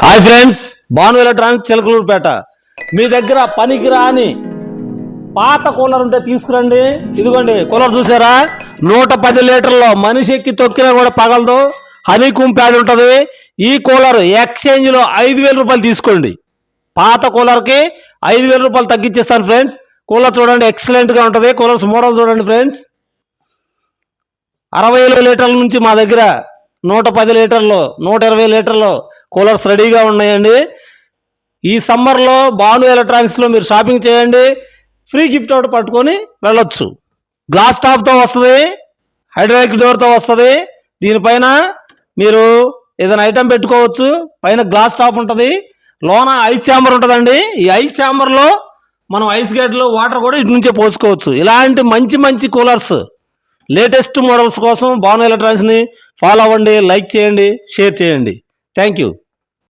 Hi friends, Bhanu electronics Chilakaluripet. మీ దగ్గర పనికిరాని పాత కూలర్ ఉంటే తీసుకురండి. ఇదిగోండి కూలర్ చూసారా, 110 లీటర్లో మనిషి ఎక్కి తొక్కినా కూడా పగలదు. హనీకూమ్ ప్యాడ్ ఉంటుంది. ఈ కూలర్ ఎక్స్చేంజ్లో 5,000 రూపాయలు తీసుకోండి. పాత కూలర్కి 5,000 రూపాయలు తగ్గించేస్తాను ఫ్రెండ్స్. కూలర్ చూడండి, ఎక్సలెంట్గా ఉంటుంది. కూలర్స్ మోడల్ చూడండి ఫ్రెండ్స్. 60 లీటర్ల నుంచి మా దగ్గర 110 లీటర్లు, 120 లీటర్లు కూలర్స్ రెడీగా ఉన్నాయండి. ఈ సమ్మర్లో భాను ఎలక్ట్రానిక్స్లో మీరు షాపింగ్ చేయండి. ఫ్రీ గిఫ్ట్ అవుట్ పట్టుకొని వెళ్ళొచ్చు. గ్లాస్ టాప్తో వస్తుంది, హైడ్రాలిక్ డోర్తో వస్తుంది. దీనిపైన మీరు ఏదైనా ఐటెం పెట్టుకోవచ్చు. పైన గ్లాస్ టాప్ ఉంటుంది, లోన ఐస్ ఛాంబర్ ఉంటుందండి. ఈ ఐస్ ఛాంబర్లో మనం ఐస్ గేట్లు వాటర్ కూడా ఇటు నుంచే పోసుకోవచ్చు. ఇలాంటి మంచి మంచి కూలర్స్, లేటెస్ట్ మోడల్స్ కోసం భాను ఎలక్ట్రానిక్స్ని ఫాలో అవ్వండి, లైక్ చేయండి, షేర్ చేయండి. Thank you.